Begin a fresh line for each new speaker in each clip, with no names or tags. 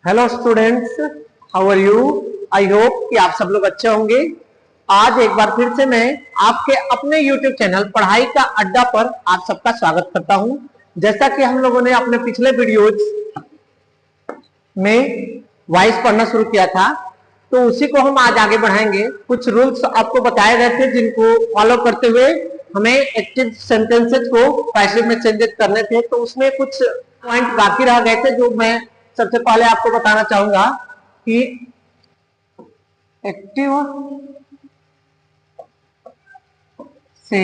Hello students, how are you. I hope कि आप सब लोग अच्छे होंगे। आज एक बार फिर से मैं आपके अपने YouTube चैनल पढ़ाई का अड्डा पर आप सबका स्वागत करता हूं। जैसा कि हम लोगों ने अपने पिछले वीडियोज में वॉइस पढ़ना शुरू किया था, तो उसी को हम आज आगे बढ़ाएंगे। कुछ रूल्स आपको बताए गए थे जिनको फॉलो करते हुए हमें एक्टिव सेंटेंसेस को पैसिव में चेंज करने थे, तो उसमें कुछ पॉइंट बाकी रह गए थे जो मैं सबसे पहले आपको बताना चाहूंगा कि एक्टिव से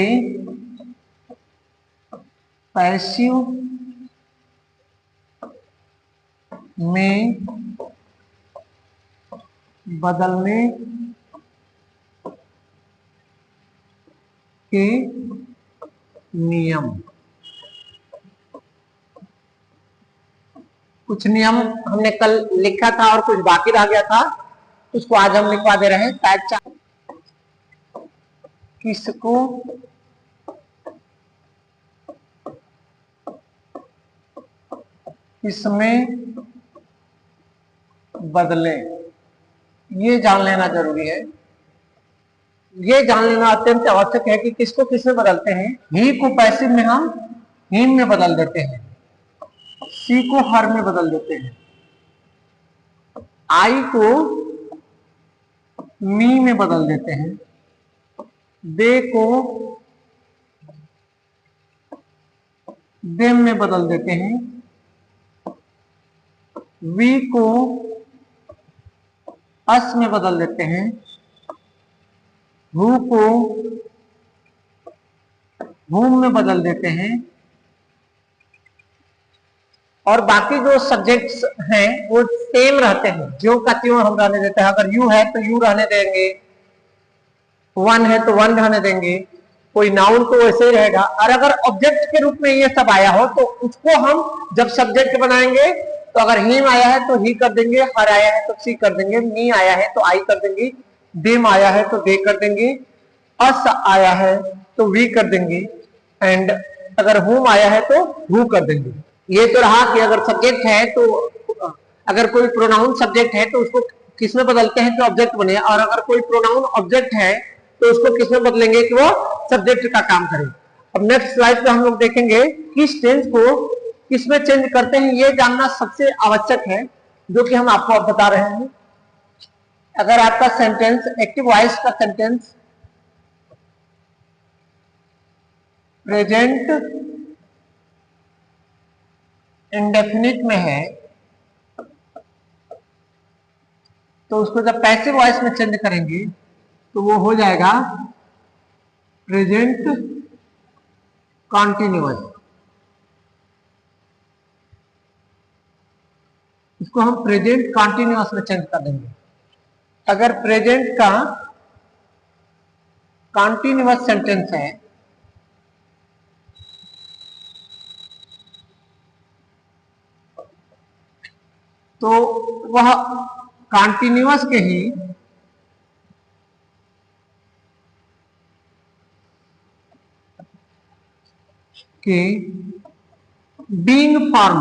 पैसिव में बदलने के नियम। कुछ नियम हमने कल लिखा था और कुछ बाकी रह गया था, उसको आज हम लिखवा दे रहे हैं। शायद किसको इसमें बदले, ये जान लेना जरूरी है। ये जान लेना अत्यंत आवश्यक है कि किसको किसमें बदलते हैं। ही को पैसिव में हम हिम में बदल देते हैं, सी को हर में बदल देते हैं, आई को मी में बदल देते हैं, दे को देम में बदल देते हैं, वी को अस में बदल देते हैं, हु को हुम में बदल देते हैं, और बाकी जो सब्जेक्ट्स हैं वो सेम रहते हैं, ज्यों का त्यों हम रहने देते हैं। अगर यू है तो यू रहने देंगे, वन है तो वन रहने देंगे, कोई नाउन तो वैसे ही रहेगा। और अगर ऑब्जेक्ट के रूप में ये सब आया हो तो उसको हम जब सब्जेक्ट बनाएंगे तो अगर हिम आया है तो ही कर देंगे, हर आया है तो सी कर देंगे, मी आया है तो आई कर देंगे, देम आया है तो दे कर देंगे, अस आया है तो वी कर देंगे, एंड अगर हुम आया है तो हु कर देंगे। ये तो रहा कि अगर सब्जेक्ट है तो अगर कोई प्रोनाउन सब्जेक्ट है तो उसको किसमें बदलते हैं कि ऑब्जेक्ट बने, और अगर कोई प्रोनाउन ऑब्जेक्ट है तो उसको किसमें बदलेंगे कि वो सब्जेक्ट का काम करे। अब नेक्स्ट स्लाइड पे हम लोग देखेंगे किस टेंस को किसमें चेंज करते हैं। ये जानना सबसे आवश्यक है, जो कि हम आपको अब बता रहे हैं। अगर आपका सेंटेंस एक्टिव वॉइस का सेंटेंस प्रेजेंट इंडेफिनिट में है तो उसको जब पैसिव वॉइस में चेंज करेंगे तो वो हो जाएगा प्रेजेंट कॉन्टिन्यूअस। इसको हम प्रेजेंट कॉन्टिन्यूअस में चेंज कर देंगे। अगर प्रेजेंट का कॉन्टिन्यूअस सेंटेंस है तो वह कॉन्टिन्यूअस के ही के बीइंग फॉर्म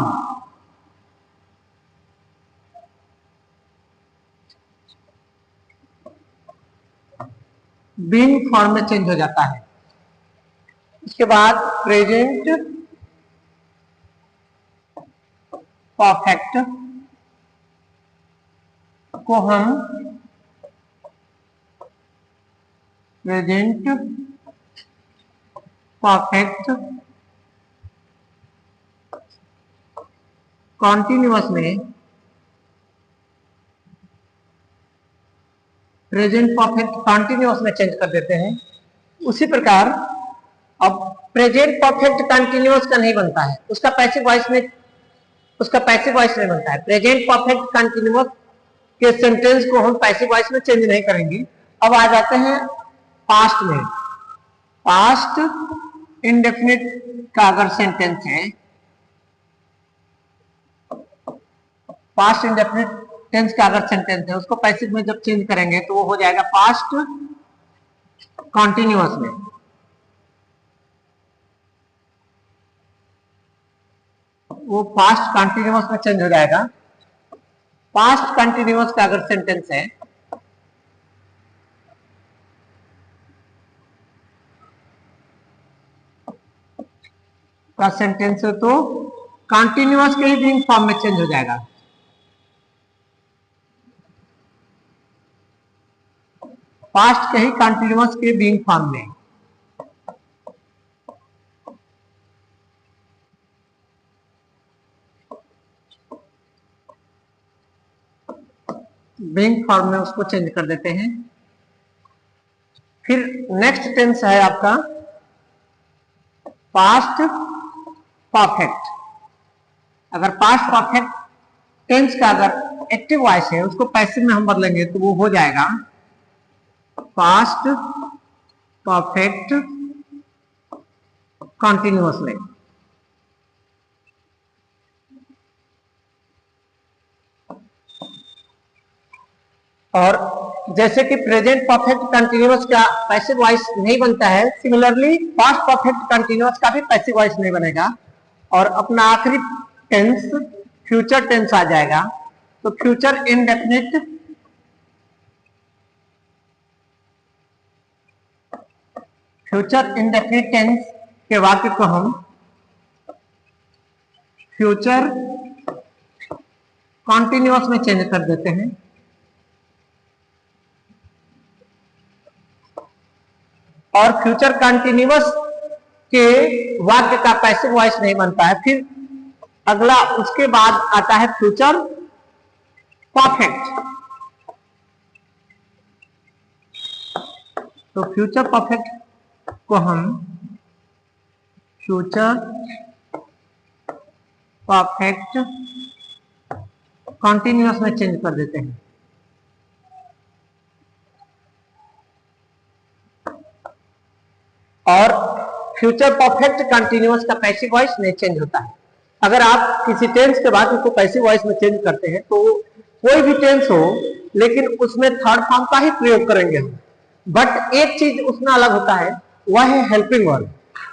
में चेंज हो जाता है। इसके बाद प्रेजेंट परफेक्ट को हम प्रेजेंट परफेक्ट कॉन्टिन्यूअस में प्रेजेंट परफेक्ट कॉन्टिन्यूअस में चेंज कर देते हैं। उसी प्रकार अब प्रेजेंट परफेक्ट कॉन्टिन्यूअस का नहीं बनता है, उसका पैसिव वॉइस में बनता है। प्रेजेंट परफेक्ट कॉन्टिन्यूअस के सेंटेंस को हम पैसिव वॉइस में चेंज नहीं करेंगे। अब आ जाते हैं पास्ट में। पास्ट इंडेफिनिट का अगर सेंटेंस है, पास्ट इंडेफिनिट टेंस का अगर सेंटेंस है, उसको पैसिव में जब चेंज करेंगे तो वो हो जाएगा पास्ट कॉन्टिन्यूअस में। वो पास्ट कॉन्टिन्यूअस में चेंज हो जाएगा। पास्ट कंटिन्यूअस का अगर सेंटेंस है का सेंटेंस है तो कंटिन्यूअस के ही बीइंग फॉर्म में चेंज हो जाएगा। पास्ट के ही कंटिन्यूअस के बीइंग फॉर्म में। बीइंग फॉर्म में उसको चेंज कर देते हैं। फिर नेक्स्ट टेंस है आपका पास्ट परफेक्ट। अगर पास्ट परफेक्ट टेंस का अगर एक्टिव वॉइस है उसको पैसिव में हम बदलेंगे तो वो हो जाएगा पास्ट परफेक्ट कंटिन्यूअसली। और जैसे कि प्रेजेंट परफेक्ट कंटिन्यूअस का पैसिव वॉइस नहीं बनता है, सिमिलरली पास्ट परफेक्ट कंटिन्यूअस का भी पैसिव वॉइस नहीं बनेगा। और अपना आखिरी टेंस फ्यूचर टेंस आ जाएगा। तो फ्यूचर इंडेफिनिट टेंस के वाक्य को हम फ्यूचर कॉन्टिन्यूअस में चेंज कर देते हैं। और फ्यूचर कंटिन्यूअस के वाक्य का पैसिव वॉइस नहीं बनता है। फिर अगला उसके बाद आता है फ्यूचर परफेक्ट। तो फ्यूचर परफेक्ट को हम फ्यूचर परफेक्ट कंटिन्यूअस में चेंज कर देते हैं। और फ्यूचर परफेक्ट कंटिन्यूअस का पैसिव वॉइस नहीं चेंज होता है। अगर आप किसी टेंस के बाद उसको पैसिव वॉइस में चेंज करते हैं तो कोई भी टेंस हो लेकिन उसमें थर्ड फॉर्म का ही प्रयोग करेंगे हम। बट एक चीज उसमें अलग होता है, वह है हेल्पिंग वर्ब।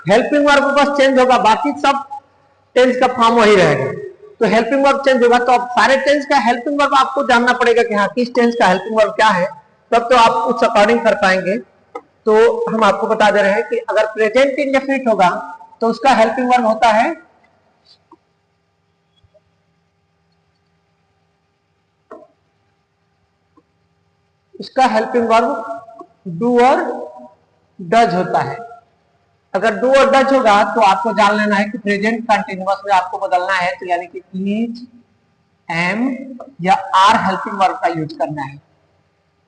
हेल्पिंग वर्ब बस चेंज होगा, बाकी सब टेंस का फॉर्म वही रहेगा। तो हेल्पिंग वर्ब चेंज होगा तो अब सारे टेंस का हेल्पिंग वर्ब आपको जानना पड़ेगा कि हाँ किस टेंस का हेल्पिंग वर्ब क्या है, तब तो आप उस अकॉर्डिंग कर पाएंगे। तो हम आपको बता दे रहे हैं कि अगर प्रेजेंट इंडेफिनिट होगा तो उसका हेल्पिंग वर्ब होता है इसका हेल्पिंग वर्ब डू और डज होता है। अगर डू और डज होगा तो आपको जान लेना है कि प्रेजेंट कंटिन्यूअस में आपको बदलना है, तो यानी कि इज, एम या आर हेल्पिंग वर्ब का यूज करना है।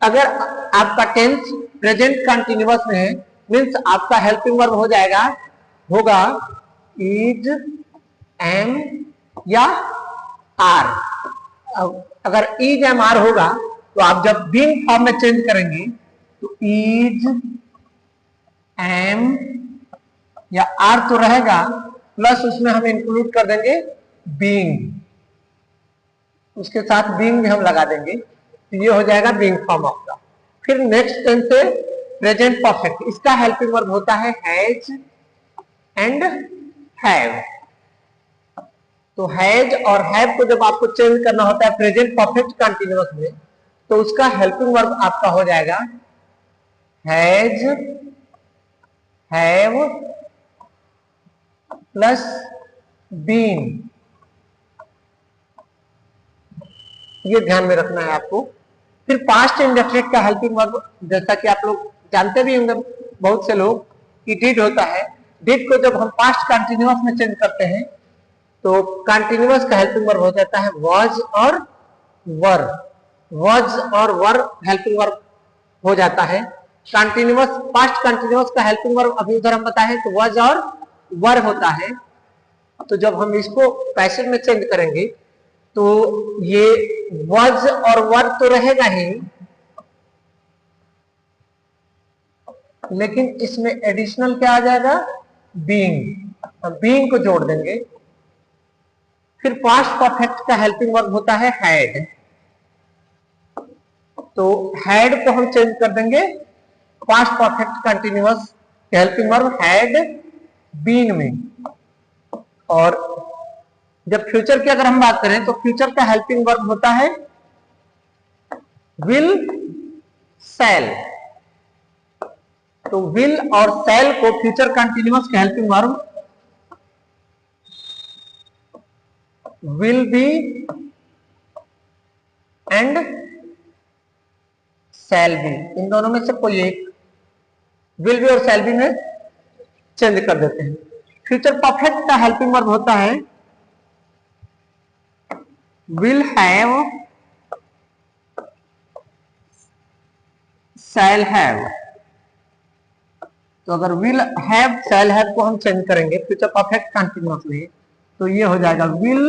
अगर आपका टेंस प्रेजेंट कंटिन्यूअस में मीन्स आपका हेल्पिंग वर्ब होगा इज, एम या आर। अगर इज, एम, आर होगा तो आप जब बीइंग फॉर्म में चेंज करेंगे तो इज, एम या आर तो रहेगा, प्लस उसमें हम इंक्लूड कर देंगे बीइंग, उसके साथ बीइंग भी हम लगा देंगे, तो ये हो जाएगा बीइंग फॉर्म आपका। फिर नेक्स्ट टेंस है प्रेजेंट परफेक्ट। इसका हेल्पिंग वर्ब होता है हैज एंड हैव। तो हैज और हैव को जब आपको चेंज करना होता है प्रेजेंट परफेक्ट कंटिन्यूअस में, तो उसका हेल्पिंग वर्ब आपका हो जाएगा हैज, हैव प्लस बीन। ये ध्यान में रखना है आपको। फिर पास्ट इंडेफिनिट का हेल्पिंग वर्ब जैसा कि आप लोग जानते भी होंगे बहुत से लोग कि डिड होता है। डिड को जब हम पास्ट कंटिन्यूअस में चेंज करते हैं तो कंटिन्यूअस का हेल्पिंग वर्ब हो जाता है वाज और वर। वाज और वर हेल्पिंग वर्ब हो जाता है। कंटिन्यूअस पास्ट कंटिन्यूअस का हेल्पिंग वर्ब अभी उधर हम बताएं तो वाज और वर होता है। तो जब हम इसको पैसिव में चेंज करेंगे तो ये वाज और वर तो रहेगा ही, लेकिन इसमें एडिशनल क्या आ जाएगा, बीइंग। हम बीइंग को जोड़ देंगे। फिर पास्ट परफेक्ट का हेल्पिंग वर्ब होता है हैड। तो हैड को हम चेंज कर देंगे past perfect continuous helping verb had been में। और जब फ्यूचर की अगर हम बात करें तो फ्यूचर का हेल्पिंग वर्ब होता है विल सेल। तो विल और सेल को फ्यूचर कंटिन्यूअस के helping verb will be and shall be, इन दोनों में से कोई एक विल बी और सेल बी में चेंज कर देते हैं। फ्यूचर परफेक्ट का हेल्पिंग वर्ब होता है विल हैव, शैल हैव। तो अगर विल हैव शैल हैव को हम चेंज करेंगे फ्यूचर परफेक्ट कंटिन्यूअस में, तो ये हो जाएगा विल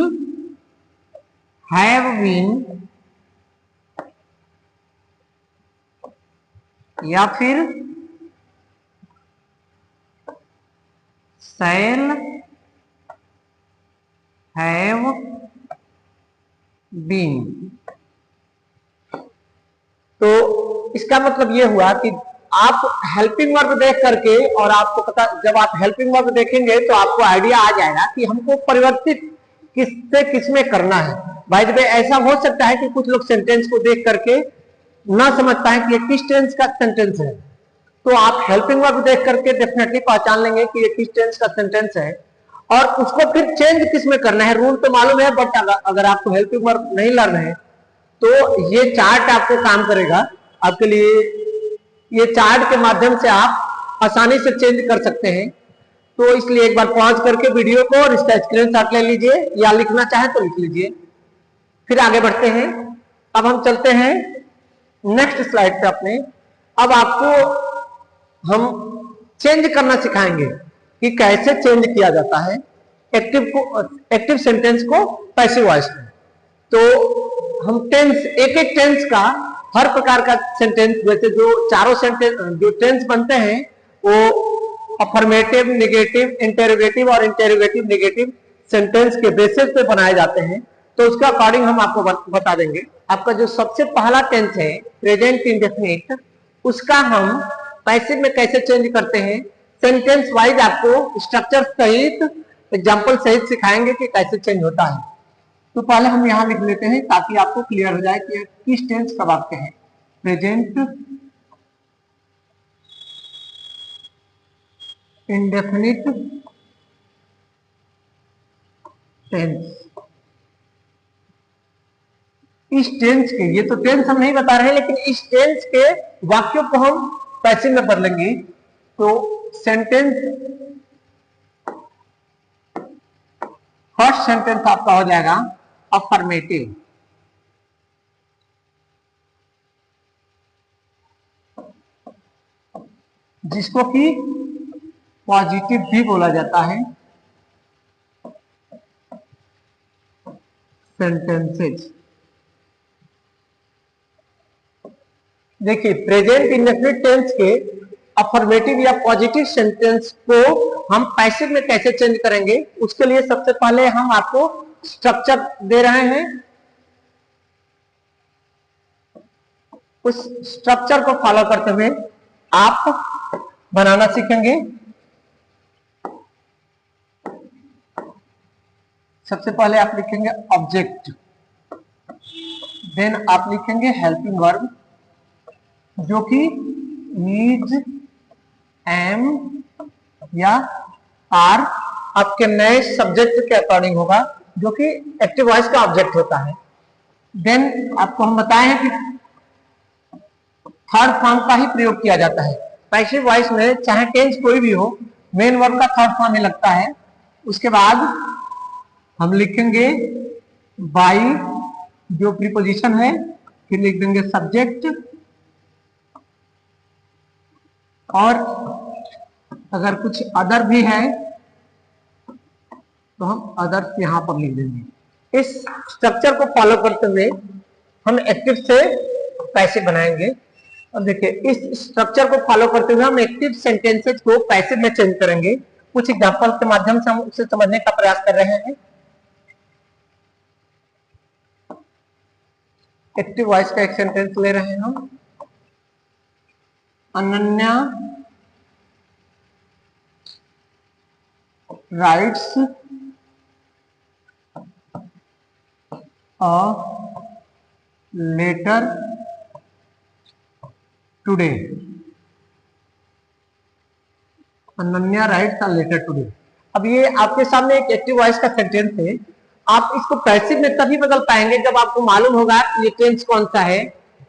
हैव बीन या फिर शैल हैव बीन। तो इसका मतलब ये हुआ कि आप हेल्पिंग वर्ब देख करके, और आपको पता, जब आप हेल्पिंग वर्ब देखेंगे तो आपको आइडिया आ जाएगा कि हमको परिवर्तित किससे किसमें करना है। बाय द वे ऐसा हो सकता है कि कुछ लोग सेंटेंस को देख करके ना समझ पाए कि ये किस टेंस का सेंटेंस है, तो आप हेल्पिंग वर्ब देख करके डेफिनेटली पहचान लेंगे कि ये किस टेंस का सेंटेंस है, और उसको फिर चेंज किस में करना है। रूल तो मालूम है, बट अगर आपको हेल्पिंग वर्ब नहीं लर्न है तो ये चार्ट आपको काम करेगा आपके लिए। ये चार्ट के माध्यम से आप आसानी से चेंज कर सकते हैं। तो इसलिए एक बार पॉज करके वीडियो को और इसका स्क्रीनशॉट ले लीजिए, या लिखना चाहे तो लिख लीजिए। फिर आगे बढ़ते हैं। अब हम चलते हैं नेक्स्ट स्लाइड पे अपने। अब आपको हम चेंज करना सिखाएंगे कि कैसे चेंज किया जाता है एक्टिव सेंटेंस को पैसिव वॉइस में। तो हम टेंस, एक एक टेंस का, हर प्रकार का सेंटेंस, जैसे जो चारों सेंटेंस जो टेंस बनते हैं वो अफर्मेटिव, नेगेटिव, इंटेरोगेटिव और इंटेरोगेटिव नेगेटिव सेंटेंस के बेसिस पे बनाए जाते हैं। तो उसका अकॉर्डिंग हम आपको बता देंगे। आपका जो सबसे पहला टेंस है प्रेजेंट इंडेफिनिट, उसका हम पैसिव में कैसे चेंज करते हैं, सेंटेंस वाइज आपको स्ट्रक्चर सहित, एग्जाम्पल सहित सिखाएंगे कि कैसे चेंज होता है। तो पहले हम यहां लिख लेते हैं ताकि आपको क्लियर हो जाए कि किस टेंस का वाक्य है। Present indefinite tense. इस टेंस के, ये तो टेंस हम नहीं बता रहे हैं, लेकिन इस टेंस के वाक्यों को हम पैसिव में बदलेंगे। तो सेंटेंस, फर्स्ट सेंटेंस आपका हो जाएगा अफर्मेटिव, जिसको कि पॉजिटिव भी बोला जाता है सेंटेंसेज। देखिए, प्रेजेंट इंडेफिनिट टेंस के अफर्मेटिव या पॉजिटिव सेंटेंस को हम पैसिव में कैसे चेंज करेंगे, उसके लिए सबसे पहले हम आपको स्ट्रक्चर दे रहे हैं। उस स्ट्रक्चर को फॉलो करते हुए आप बनाना सीखेंगे। सबसे पहले आप लिखेंगे ऑब्जेक्ट, देन आप लिखेंगे हेल्पिंग वर्ब, जो कि इज, एम या आर आपके नए सब्जेक्ट के अकॉर्डिंग होगा, जो कि एक्टिव वॉइस का ऑब्जेक्ट होता है। देन आपको हम बताए हैं कि थर्ड फॉर्म का ही प्रयोग किया जाता है पैसिव वॉइस में, चाहे टेंस कोई भी हो, मेन वर्ब का थर्ड फॉर्म ही लगता है। उसके बाद हम लिखेंगे बाई, जो प्रीपोजिशन है, फिर लिख देंगे सब्जेक्ट, और अगर कुछ अदर भी है तो हम अदर यहां पर लिख देंगे। इस स्ट्रक्चर को फॉलो करते हुए हम एक्टिव से पैसिव बनाएंगे। और देखिए, इस स्ट्रक्चर को फॉलो करते हुए हम एक्टिव सेंटेंसेस को पैसिव में चेंज करेंगे। कुछ एग्जांपल के माध्यम से हम उसे समझने का प्रयास कर रहे हैं। एक्टिव वॉइस का एक सेंटेंस ले रहे हैं हम। Ananya writes a letter today, Ananya writes a letter today. अब ये आपके सामने एक एक्टिव वॉइस का सेंटेंस है। आप इसको पैसिव में तभी बदल पाएंगे जब आपको मालूम होगा ये टेंस कौन सा है,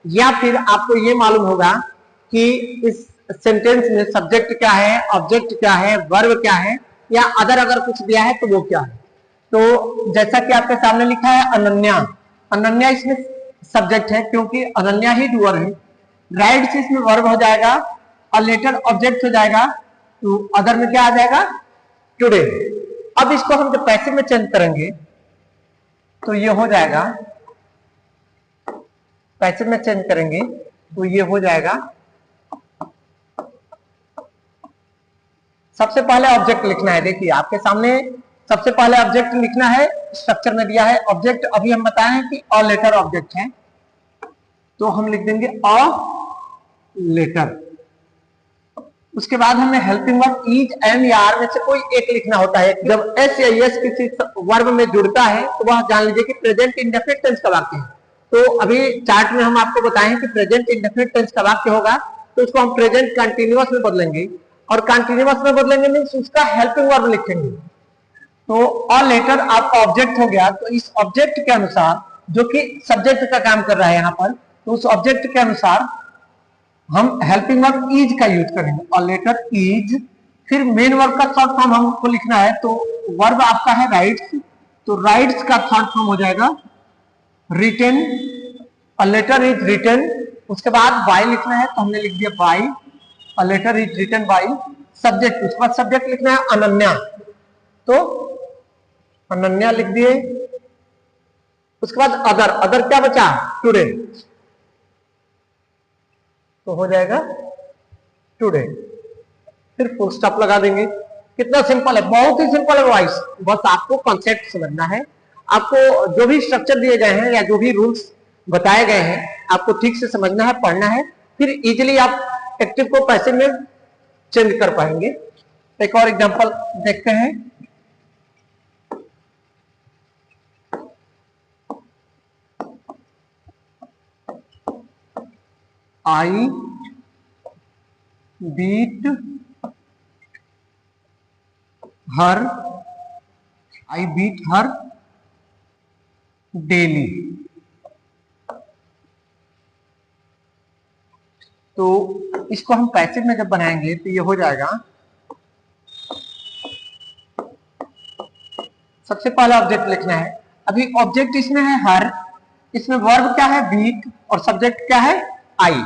या फिर आपको ये मालूम होगा कि इस सेंटेंस में सब्जेक्ट क्या है, ऑब्जेक्ट क्या है, वर्ब क्या है, या अगर कुछ दिया है तो वो क्या है। तो जैसा कि आपके सामने लिखा है अनन्या, अनन्या इसमें सब्जेक्ट है क्योंकि अनन्या ही डूअर है। राइट्स इसमें वर्ब हो जाएगा और लेटर ऑब्जेक्ट हो जाएगा। तो अदर में क्या आ जाएगा, टुडे। अब इसको हम जब पैसिव में चेंज करेंगे तो ये हो जाएगा, पैसिव में चेंज करेंगे तो ये हो जाएगा, सबसे पहले ऑब्जेक्ट लिखना है। देखिए आपके सामने सबसे पहले ऑब्जेक्ट लिखना है, स्ट्रक्चर में दिया है ऑब्जेक्ट। अभी हम बताए कि अ लेटर ऑब्जेक्ट है, तो हम लिख देंगे अ लेटर। उसके बाद हमें हेल्पिंग वर्ब इज, एम या आर में से कोई एक लिखना होता है। जब एस या एस किसी वर्ब में जुड़ता है तो वह जान लीजिए कि प्रेजेंट इंडेफिनिट टेंस का वाक्य है। तो अभी चार्ट में हम आपको बताएं कि प्रेजेंट इंडेफिनिट टेंस का वाक्य होगा तो उसको हम प्रेजेंट कंटिन्यूअस में बदलेंगे, और कंटिन्यूअस में बदलेंगे मीन्स उसका हेल्पिंग वर्ब लिखेंगे। तो अ लेटर आपका ऑब्जेक्ट हो गया, तो इस ऑब्जेक्ट के अनुसार जो कि सब्जेक्ट का काम कर रहा है यहाँ पर, तो उस ऑब्जेक्ट के अनुसार हम हेल्पिंग वर्ब इज का यूज करेंगे। और लेटर इज, फिर मेन वर्ब का थर्ड फॉर्म हमको लिखना है, तो वर्ब आपका है राइट्स, तो राइट्स का थर्ड फॉर्म हो जाएगा written. A letter is written. उसके बाद बाय लिखना है तो हमने लिख दिया by, a letter is written by. Subject, उसके बाद सब्जेक्ट लिखना है अनन्या, तो अनन्या लिख दिए। उसके बाद अदर, अदर क्या बचा, टुडे, तो हो जाएगा टुडे। फिर फुल स्टॉप लगा देंगे। कितना सिंपल है, बहुत ही सिंपल है वॉइस। बस आपको कॉन्सेप्ट समझना है, आपको जो भी स्ट्रक्चर दिए गए हैं या जो भी रूल्स बताए गए हैं आपको ठीक से समझना है, पढ़ना है, फिर इजीली आप एक्टिव को पैसिव में चेंज कर पाएंगे। एक और एग्जांपल देखते हैं। I beat her, I beat her daily. तो इसको हम पैसिव में जब बनाएंगे तो ये हो जाएगा, सबसे पहला ऑब्जेक्ट लिखना है। अभी ऑब्जेक्ट इसमें है हर, इसमें वर्ब क्या है बीट, और सब्जेक्ट क्या है आई।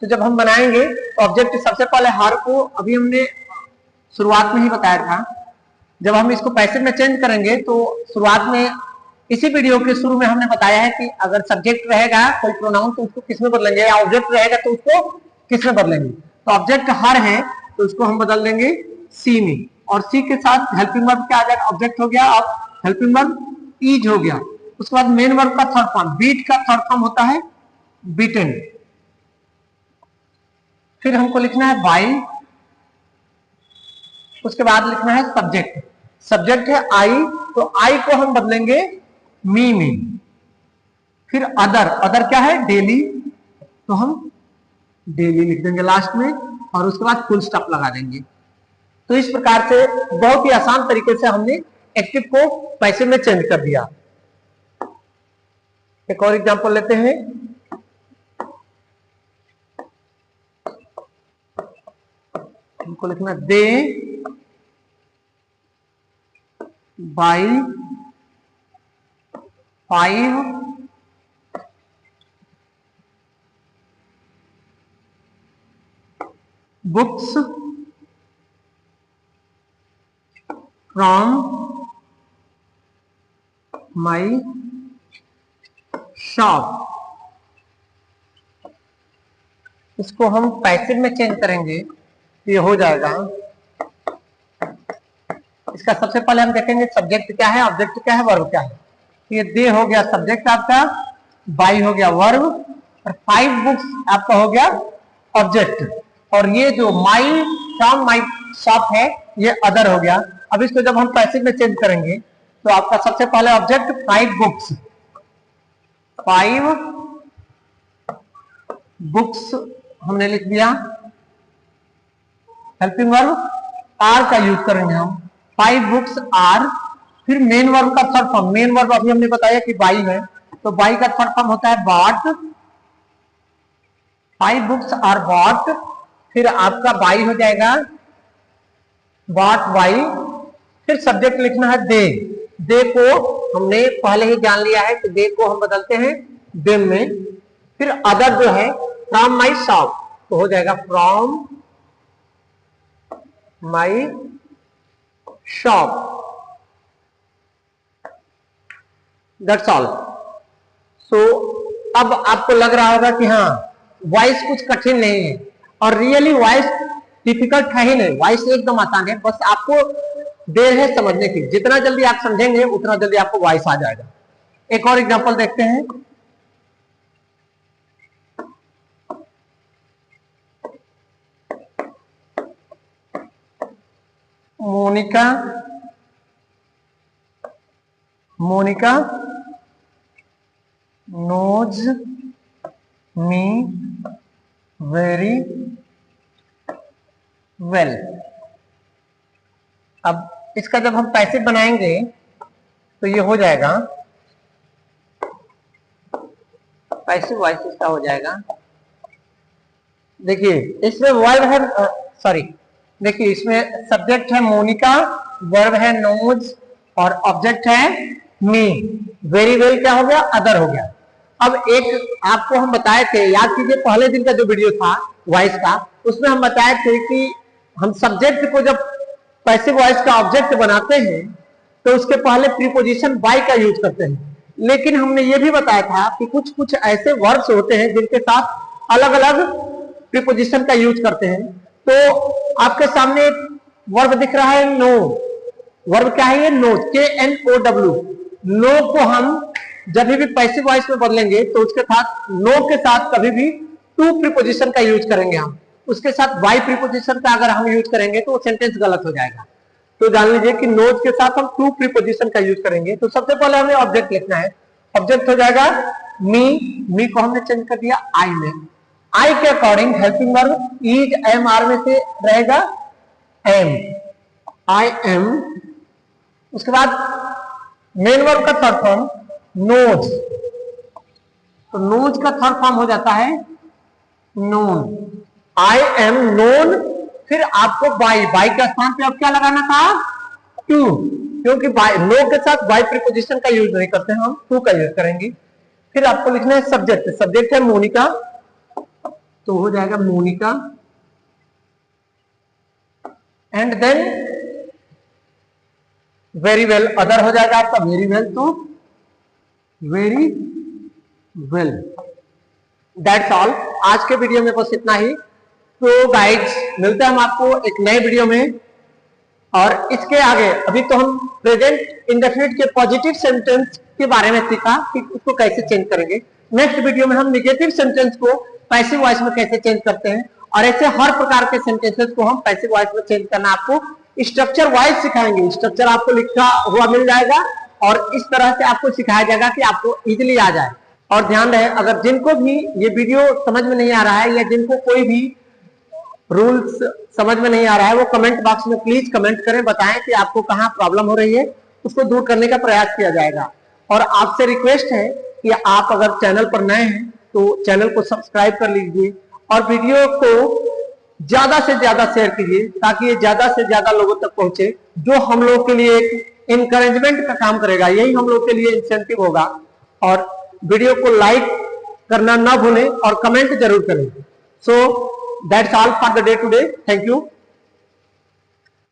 तो जब हम बनाएंगे तो ऑब्जेक्ट सबसे पहले हर को अभी हमने शुरुआत में ही बताया था। जब हम इसको पैसिव में चेंज करेंगे तो शुरुआत में इसी वीडियो के शुरू में हमने बताया है कि अगर सब्जेक्ट रहेगा कोई प्रोनाउन तो उसको किस में बदलेंगे, या ऑब्जेक्ट रहेगा तो उसको किस में बदलेंगे। तो ऑब्जेक्ट हर है तो उसको हम बदल देंगे सी में, और सी के साथ हेल्पिंग वर्ब क्या आ जाएगा, ऑब्जेक्ट हो गया, अब हेल्पिंग वर्ब इज हो गया। उसके बाद मेन वर्ब का थर्ड फॉर्म, बीट का थर्ड फॉर्म होता है बीटन। फिर हमको लिखना है बाय, उसके बाद लिखना है सब्जेक्ट, सब्जेक्ट है आई, तो आई को हम बदलेंगे मी में। फिर अदर, अदर क्या है डेली, तो हम डेली लिख देंगे लास्ट में, और उसके बाद फुल स्टॉप लगा देंगे। तो इस प्रकार से बहुत ही आसान तरीके से हमने एक्टिव को पैसिव में चेंज कर दिया। एक और एग्जांपल लेते हैं। हमको लिखना they buy 5 books from my shop. इसको हम पैसिव में चेंज करेंगे तो ये हो जाएगा, इसका सबसे पहले हम देखेंगे सब्जेक्ट क्या है, ऑब्जेक्ट क्या है, वर्ब क्या है। ये दे हो गया सब्जेक्ट आपका, बाई हो गया वर्ब, और 5 बुक्स आपका हो गया ऑब्जेक्ट, और ये जो माई फ्रॉम माई शॉप है ये अदर हो गया। अब इसको जब हम पैसिव में चेंज करेंगे तो आपका सबसे पहले ऑब्जेक्ट 5 बुक्स, 5 बुक्स हमने लिख दिया, हेल्पिंग वर्ब आर का यूज करेंगे हम, 5 बुक्स आर, फिर मेन वर्ब का थर्ड फॉर्म, मेन वर्ब अभी हमने बताया कि बाई है, तो बाई का थर्ड फॉर्म होता है बॉट, 5 बुक्स आर बॉट, फिर आपका बाई हो जाएगा बॉट बाई, फिर सब्जेक्ट लिखना है दे को हमने पहले ही जान लिया है कि दे को हम बदलते हैं देम में, फिर अदर जो है फ्रॉम माई शॉप, तो हो जाएगा from my shop, that's all. So अब आपको लग रहा होगा कि हाँ वॉइस कुछ कठिन नहीं है, और रियली वॉइस डिफिकल्ट है ही नहीं, वॉइस एकदम आसान है, बस आपको देर है समझने की, जितना जल्दी आप समझेंगे उतना जल्दी आपको वॉइस आ जाएगा। एक और एग्जांपल देखते हैं, Monica knows me very well. अब इसका जब हम पैसे बनाएंगे तो ये हो जाएगा पैसे वॉइस इसका हो जाएगा, देखिए इसमें वर्ब है, सॉरी देखिए इसमें सब्जेक्ट है मोनिका, वर्ब है नोज, और ऑब्जेक्ट है मी, वेरी वेल क्या हो गया, अदर हो गया। अब एक आपको हम बताए थे, याद कीजिए पहले दिन का जो वीडियो था वॉइस का, उसमें हम बताए थे कि हम सब्जेक्ट को जब पैसिव वॉइस का ऑब्जेक्ट बनाते हैं तो उसके पहले प्रीपोजिशन बाय का यूज करते हैं, लेकिन हमने ये भी बताया था कि कुछ कुछ ऐसे वर्ब्स होते हैं जिनके साथ अलग अलग प्रीपोजिशन का यूज करते हैं। तो आपके सामने वर्ब दिख रहा है नो, वर्ब क्या है, नो, KNOW, नो को हम जब भी पैसिव वॉइस में बदलेंगे तो उसके साथ नो के साथ कभी भी टू प्रीपोजिशन का यूज करेंगे हम, उसके साथ बाय प्रीपोजिशन का अगर हम यूज करेंगे तो वो सेंटेंस गलत हो जाएगा। तो जान लीजिए कि नोज के साथ हम टू प्रीपोजिशन का यूज करेंगे। तो सबसे पहले हमें ऑब्जेक्ट लिखना है, ऑब्जेक्ट हो जाएगा मी को हमने चेंज कर दिया आई में, आई के according helping verb is am are में से रहेगा एम, आई एम। उसके बाद मेन वर्ब का थर्ड फॉर्म नोज, तो नोज का थर्ड फॉर्म हो जाता है नोन, आई एम नोन, फिर आपको बाई का स्थान पे अब क्या लगाना था, टू, क्योंकि नो के साथ बाई प्रीपोजिशन का यूज नहीं करते हम, टू का यूज करेंगे। फिर आपको लिखना है सब्जेक्ट, सब्जेक्ट है मोनिका, तो हो जाएगा Monica, and then very well, other हो जाएगा आपका वेरी वेल, तो वेरी वेल, दैट्स ऑल। आज के वीडियो में बस इतना ही। तो गाइड्स मिलते हैं हम आपको एक नए वीडियो में, और इसके आगे अभी तो हम प्रेजेंट इंडेफिनिट के पॉजिटिव सेंटेंस के बारे में सीखा कि उसको कैसे चेंज करेंगे। नेक्स्ट वीडियो में हम नेगेटिव सेंटेंस को पैसिव वॉइस में कैसे चेंज करते हैं, और ऐसे हर प्रकार के सेंटेंसेस को हम पैसिव वॉइस में चेंज करना आपको स्ट्रक्चर वाइज सिखाएंगे। स्ट्रक्चर आपको लिखा हुआ मिल जाएगा और इस तरह से आपको सिखाया जाएगा कि आपको इजीली आ जाए। और ध्यान रहे, अगर जिनको भी ये वीडियो समझ में नहीं आ रहा है या जिनको कोई भी रूल्स समझ में नहीं आ रहा है, वो कमेंट बॉक्स में प्लीज कमेंट करें, बताएं कि आपको कहाँ प्रॉब्लम हो रही है, उसको दूर करने का प्रयास किया जाएगा। और आपसे रिक्वेस्ट है कि आप अगर चैनल पर नए हैं तो चैनल को सब्सक्राइब कर लीजिए और वीडियो को ज्यादा से ज्यादा शेयर कीजिए ताकि ये ज्यादा से ज्यादा लोगों तक पहुंचे, जो हम लोग के लिए एक इनकरेजमेंट का काम करेगा, यही हम लोग के लिए इंसेंटिव होगा। और वीडियो को लाइक करना ना भूलें और कमेंट जरूर करें। So that's all for the day today. Thank you.